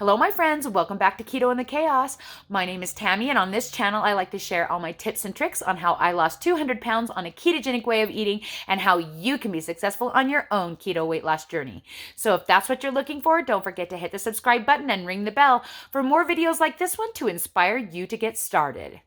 Hello, my friends. Welcome back to Keto and the Chaos. My name is Tammy, and on this channel, I like to share all my tips and tricks on how I lost 200 pounds on a ketogenic way of eating and how you can be successful on your own keto weight loss journey. So if that's what you're looking for, don't forget to hit the subscribe button and ring the bell for more videos like this one to inspire you to get started.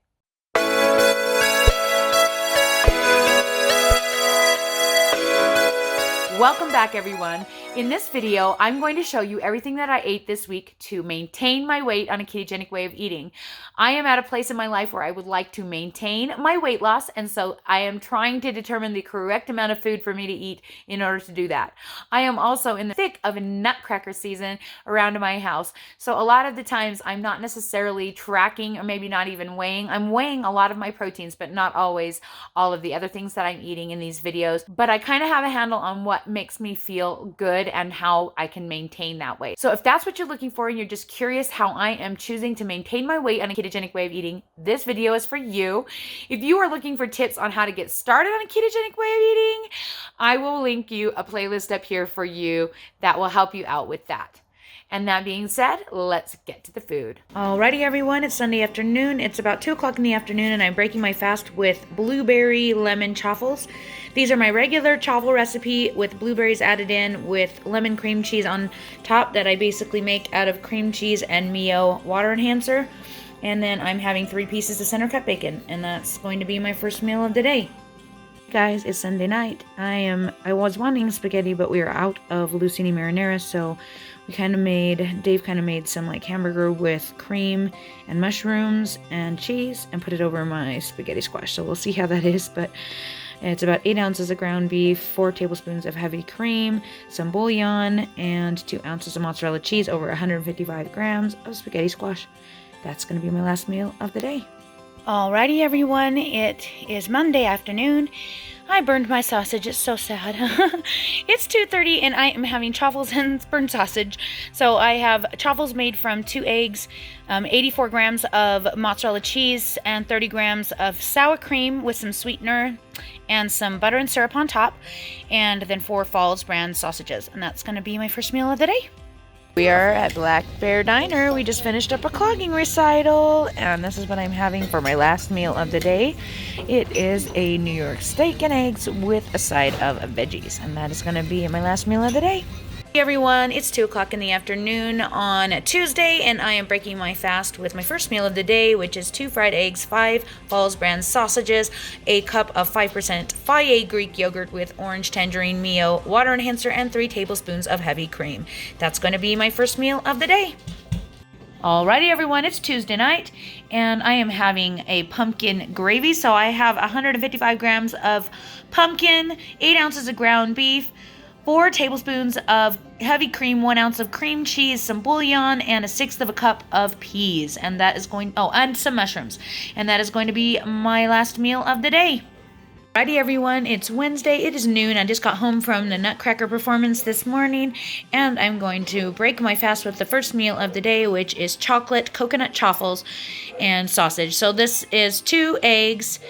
Welcome back, everyone. In this video, I'm going to show you everything that I ate this week to maintain my weight on a ketogenic way of eating. I am at a place in my life where I would like to maintain my weight loss, and so I am trying to determine the correct amount of food for me to eat in order to do that. I am also in the thick of a nutcracker season around my house, so a lot of the times I'm not necessarily tracking or maybe not even weighing. I'm weighing a lot of my proteins, but not always all of the other things that I'm eating in these videos, but I kind of have a handle on what makes me feel good and how I can maintain that weight. So if that's what you're looking for and you're just curious how I am choosing to maintain my weight on a ketogenic way of eating, this video is for you. If you are looking for tips on how to get started on a ketogenic way of eating, I will link you a playlist up here for you that will help you out with that. And that being said, let's get to the food. Alrighty, everyone, it's Sunday afternoon. It's about 2 o'clock in the afternoon, and I'm breaking my fast with blueberry lemon chaffles. These are my regular chaffle recipe with blueberries added in with lemon cream cheese on top that I basically make out of cream cheese and Mio water enhancer. And then I'm having 3 pieces of center cut bacon, and that's going to be my first meal of the day. Guys, it's Sunday night. I was wanting spaghetti, but we are out of Lucini marinara, so Dave kind of made some like hamburger with cream and mushrooms and cheese and put it over my spaghetti squash. So we'll see how that is, but it's about 8 ounces of ground beef, 4 tablespoons of heavy cream, some bouillon, and 2 ounces of mozzarella cheese over 155 grams of spaghetti squash. That's going to be my last meal of the day. Alrighty, everyone, it is Monday afternoon. I burned my sausage. It's so sad. It's 2:30 and I am having chaffles and burnt sausage. So I have chaffles made from 2 eggs, 84 grams of mozzarella cheese, and 30 grams of sour cream with some sweetener and some butter and syrup on top, and then 4 Falls brand sausages. And that's going to be my first meal of the day. We are at Black Bear Diner. We just finished up a clogging recital, and this is what I'm having for my last meal of the day. It is a New York steak and eggs with a side of veggies, and that is going to be my last meal of the day. Hey everyone, it's 2 o'clock in the afternoon on Tuesday, and I am breaking my fast with my first meal of the day, which is 2 fried eggs, 5 Falls brand sausages, a cup of 5% Fage Greek yogurt with orange tangerine Mio water enhancer, and 3 tablespoons of heavy cream. That's going to be my first meal of the day. Alrighty, everyone, it's Tuesday night, and I am having a pumpkin gravy. So I have 155 grams of pumpkin, 8 ounces of ground beef, 4 tablespoons of heavy cream, 1 ounce of cream cheese, some bouillon, and 1/6 of a cup of peas. And that is and some mushrooms. And that is going to be my last meal of the day. Alrighty, everyone, it's Wednesday. It is noon. I just got home from the Nutcracker performance this morning, and I'm going to break my fast with the first meal of the day, which is chocolate coconut chaffles and sausage. So this is 2 eggs.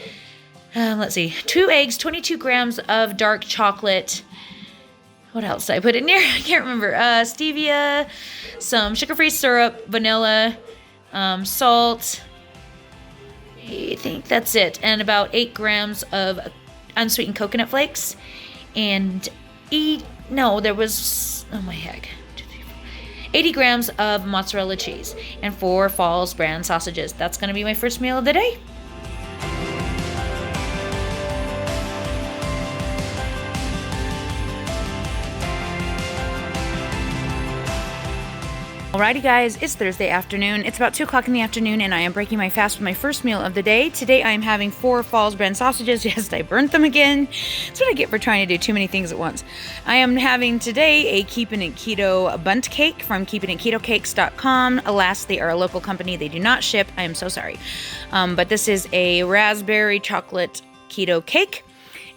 2 eggs, 22 grams of dark chocolate. What else did I put in here? I can't remember. Stevia, some sugar-free syrup, vanilla, salt. I think that's it. And about 8 grams of unsweetened coconut flakes. And 80 grams of mozzarella cheese. And 4 Falls brand sausages. That's going to be my first meal of the day. Alrighty, guys, it's Thursday afternoon. It's about 2 o'clock in the afternoon, and I am breaking my fast with my first meal of the day. Today, I am having 4 Falls brand sausages. Yes, I burnt them again. That's what I get for trying to do too many things at once. I am having today a Keepin' It Keto bunt cake from keepingitKetoCakes.com. Alas, they are a local company. They do not ship. I am so sorry. But this is a raspberry chocolate keto cake.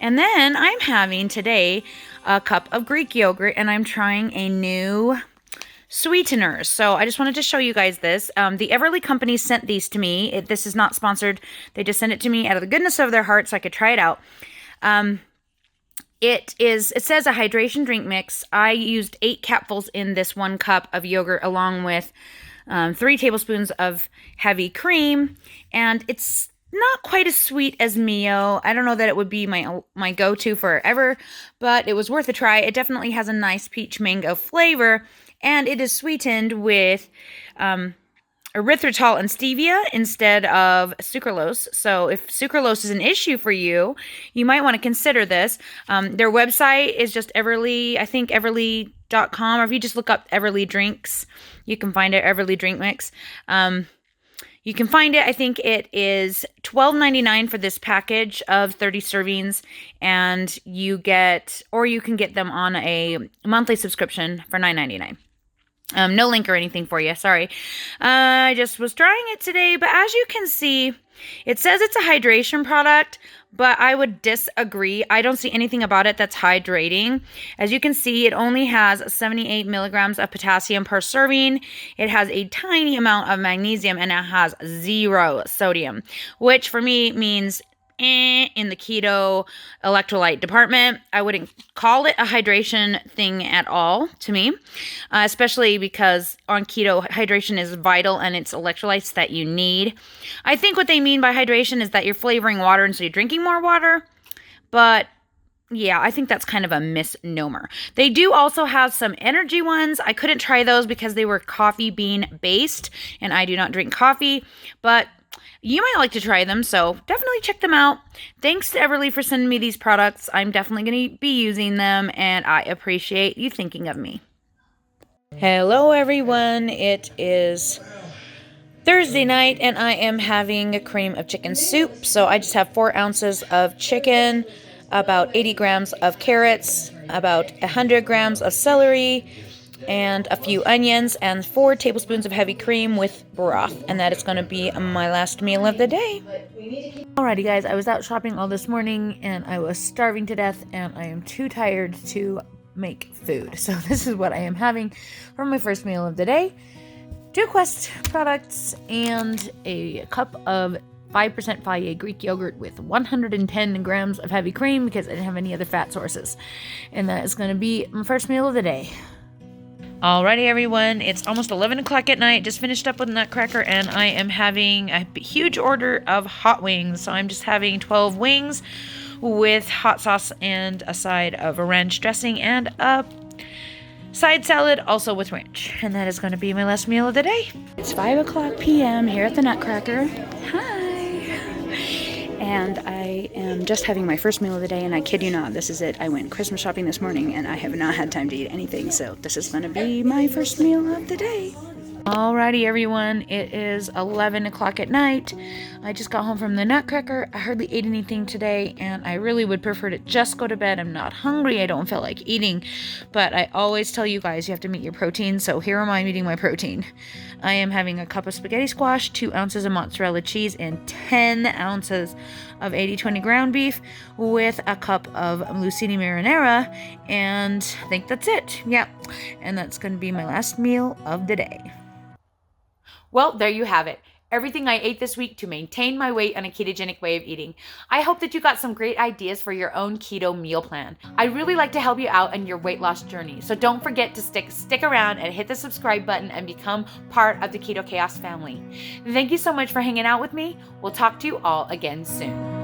And then I'm having today a cup of Greek yogurt, and I'm trying a new sweeteners. So I just wanted to show you guys this. The Everly company sent these to me. This is not sponsored. They just sent it to me out of the goodness of their heart so I could try it out. It says a hydration drink mix. I used 8 capfuls in this 1 cup of yogurt along with 3 tablespoons of heavy cream, and it's not quite as sweet as Mio. I don't know that it would be my go-to forever, but it was worth a try. It definitely has a nice peach mango flavor, and it is sweetened with erythritol and stevia instead of sucralose. So if sucralose is an issue for you, you might want to consider this. Their website is just Everly, I think Everly.com, or if you just look up Everly Drinks, you can find it, Everly Drink Mix. You can find it. I think it is $12.99 for this package of 30 servings, and you can get them on a monthly subscription for $9.99. No link or anything for you. Sorry. I just was trying it today, but as you can see, it says it's a hydration product, but I would disagree. I don't see anything about it that's hydrating. As you can see, it only has 78 milligrams of potassium per serving. It has a tiny amount of magnesium, and it has 0 sodium, which for me means in the keto electrolyte department. I wouldn't call it a hydration thing at all to me, especially because on keto, hydration is vital and it's electrolytes that you need. I think what they mean by hydration is that you're flavoring water and so you're drinking more water, but yeah, I think that's kind of a misnomer. They do also have some energy ones. I couldn't try those because they were coffee bean based, and I do not drink coffee, but you might like to try them, so definitely check them out. Thanks to Everly for sending me these products. I'm definitely going to be using them, and I appreciate you thinking of me. Hello, everyone. It is Thursday night, and I am having a cream of chicken soup. So I just have 4 ounces of chicken, about 80 grams of carrots, about 100 grams of celery, and a few onions, and 4 tablespoons of heavy cream with broth, and that is going to be my last meal of the day. Alrighty guys, I was out shopping all this morning and I was starving to death, and I am too tired to make food, so this is what I am having for my first meal of the day: 2 Quest products and a cup of 5% Fage Greek yogurt with 110 grams of heavy cream because I didn't have any other fat sources, and that is going to be my first meal of the day. Alrighty everyone, it's almost 11 o'clock at night, just finished up with Nutcracker, and I am having a huge order of hot wings. So I'm just having 12 wings with hot sauce and a side of ranch dressing and a side salad also with ranch. And that is going to be my last meal of the day. It's 5 o'clock p.m. here at the Nutcracker. Hi! And I am just having my first meal of the day, and I kid you not, this is it. I went Christmas shopping this morning, and I have not had time to eat anything, so this is going to be my first meal of the day. Alrighty everyone, it is 11 o'clock at night. I just got home from the Nutcracker. I hardly ate anything today, and I really would prefer to just go to bed. I'm not hungry, I don't feel like eating, but I always tell you guys you have to meet your protein, so here am I meeting my protein. I am having a cup of spaghetti squash, 2 ounces of mozzarella cheese, and 10 ounces of 80/20 ground beef with a cup of Lucini marinara, and I think that's it. Yeah, and that's going to be my last meal of the day. Well, there you have it. Everything I ate this week to maintain my weight on a ketogenic way of eating. I hope that you got some great ideas for your own keto meal plan. I'd really like to help you out on your weight loss journey, so don't forget to stick around and hit the subscribe button and become part of the Keto Chaos family. Thank you so much for hanging out with me. We'll talk to you all again soon.